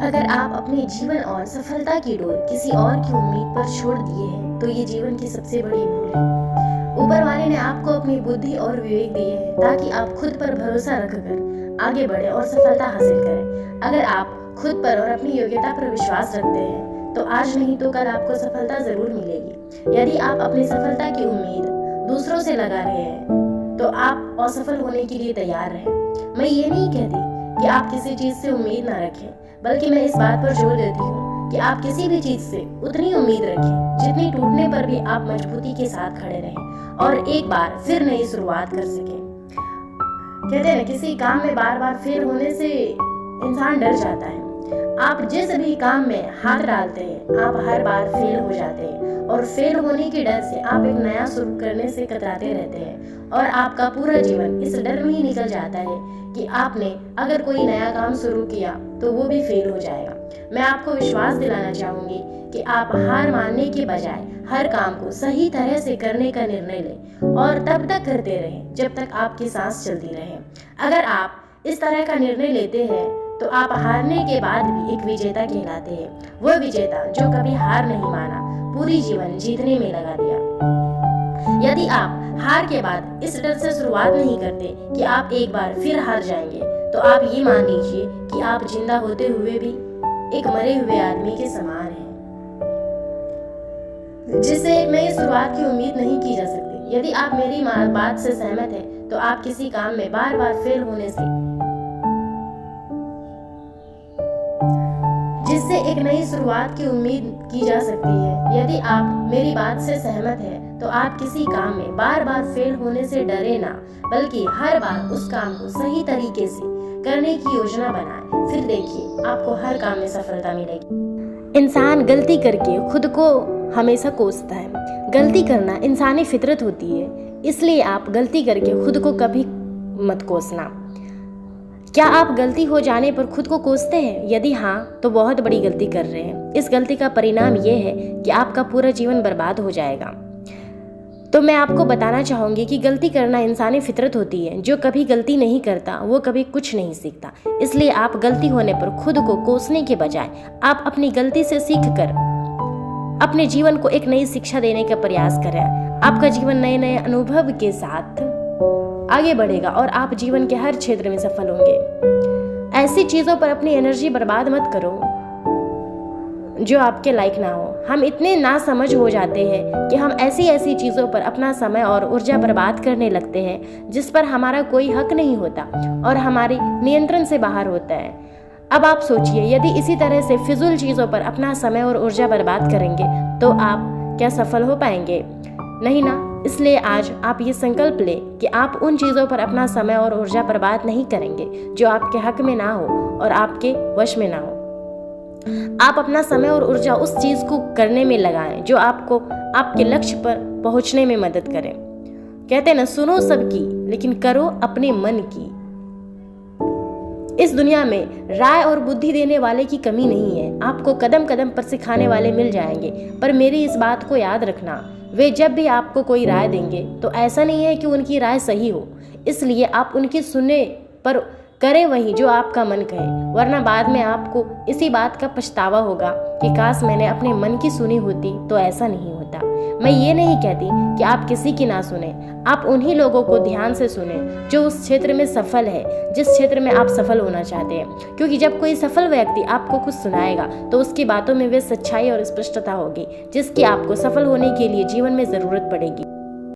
अगर आप अपने जीवन और सफलता की डोर किसी और की उम्मीद पर छोड़ दिए हैं तो ये जीवन की सबसे बड़ी भूल है। ऊपर वाले ने आपको अपनी बुद्धि और विवेक दिए हैं ताकि आप खुद पर भरोसा रखकर आगे बढ़े और सफलता हासिल करें। अगर आप खुद पर और अपनी योग्यता पर विश्वास रखते हैं तो आज नहीं तो कल आपको सफलता जरूर मिलेगी। यदि आप अपनी सफलता की उम्मीद दूसरों से लगा रहे हैं तो आप असफल होने के लिए तैयार रहें। मैं ये नहीं कहती कि आप किसी चीज से उम्मीद ना रखें, बल्कि मैं इस बात पर जोर देती हूँ कि आप किसी भी चीज से उतनी उम्मीद रखें जितनी टूटने पर भी आप मजबूती के साथ खड़े रहें और एक बार फिर नई शुरुआत कर सकें। कहते हैं किसी काम में बार बार फेल होने से इंसान डर जाता है। आप जिस भी काम में हाथ डालते हैं आप हर बार फेल हो जाते हैं और फेल होने के डर से आप एक नया शुरू करने से कतराते रहते हैं और आपका पूरा जीवन इस डर में ही निकल जाता है कि आपने अगर कोई नया काम शुरू किया तो वो भी फेल हो जाएगा। मैं आपको विश्वास दिलाना चाहूंगी कि आप हार मानने के बजाय हर काम को सही तरह से करने का निर्णय लें और तब तक करते रहें जब तक आपकी सांस चलती रहे। अगर आप इस तरह का निर्णय लेते हैं तो आप हारने के बाद भी एक विजेता कहलाते हैं। वो विजेता जो कभी हार नहीं माना, पूरी जीवन जीतने में लगा दिया। यदि आप हार के बाद इस डर से शुरुआत नहीं करते कि आप एक बार फिर हार जाएंगे तो आप ये मान लीजिए कि आप जिंदा होते हुए भी एक मरे हुए आदमी के समान हैं जिससे एक नई शुरुआत की उम्मीद नहीं की जा सकती। यदि आप मेरी बात से सहमत हैं तो आप किसी काम में बार बार फेल होने से जिससे एक नई शुरुआत की उम्मीद की जा सकती है। यदि आप मेरी बात से सहमत हैं तो आप किसी काम में बार बार फेल होने से डरे ना, बल्कि हर बार उस काम को सही तरीके से करने की योजना बनाएं। फिर देखिए आपको हर काम में सफलता मिलेगी। इंसान गलती करके खुद को हमेशा कोसता है। गलती करना इंसानी फितरत होती है, इसलिए आप गलती करके खुद को कभी मत कोसना। क्या आप गलती हो जाने पर खुद को कोसते हैं? यदि हाँ तो बहुत बड़ी गलती कर रहे हैं। इस गलती का परिणाम ये है कि आपका पूरा जीवन बर्बाद हो जाएगा। तो मैं आपको बताना चाहूंगी कि गलती करना इंसानी फितरत होती है। जो कभी गलती नहीं करता वो कभी कुछ नहीं सीखता। इसलिए आप गलती होने पर खुद को कोसने के बजाय आप अपनी गलती से सीखकर अपने जीवन को एक नई शिक्षा देने का प्रयास करें। आपका जीवन नए नए अनुभव के साथ आगे बढ़ेगा और आप जीवन के हर क्षेत्र में सफल होंगे। ऐसी चीजों पर अपनी एनर्जी बर्बाद मत करो जो आपके लायक ना हो। हम इतने नासमझ हो जाते हैं कि हम ऐसी चीजों पर अपना समय और ऊर्जा बर्बाद करने लगते हैं जिस पर हमारा कोई हक नहीं होता और हमारे नियंत्रण से बाहर होता है। अब आप सोचिए, यदि इसी तरह से फिजूल चीजों पर अपना समय और ऊर्जा बर्बाद करेंगे तो आप क्या सफल हो पाएंगे? नहीं ना। इसलिए आज आप ये संकल्प लें कि आप उन चीज़ों पर अपना समय और ऊर्जा बर्बाद नहीं करेंगे जो आपके हक में ना हो और आपके वश में ना हो। आप अपना समय और ऊर्जा उस चीज़ को करने में लगाएं जो आपको आपके लक्ष्य पर पहुंचने में मदद करे। कहते हैं ना, सुनो सबकी लेकिन करो अपने मन की। इस दुनिया में राय और बुद्धि देने वाले की कमी नहीं है। आपको कदम कदम पर सिखाने वाले मिल जाएंगे, पर मेरी इस बात को याद रखना, वे जब भी आपको कोई राय देंगे तो ऐसा नहीं है कि उनकी राय सही हो। इसलिए आप उनकी सुने पर करें वही जो आपका मन कहे, वरना बाद में आपको इसी बात का पछतावा होगा कि काश मैंने अपने मन की सुनी होती तो ऐसा नहीं होता। मैं ये नहीं कहती कि आप किसी की ना सुने, आप उन्हीं लोगों को ध्यान से सुने जो उस क्षेत्र में सफल है जिस क्षेत्र में आप सफल होना चाहते हैं। क्योंकि जब कोई सफल व्यक्ति आपको कुछ सुनाएगा तो उसकी बातों में वे सच्चाई और स्पष्टता होगी जिसकी आपको सफल होने के लिए जीवन में ज़रूरत पड़ेगी।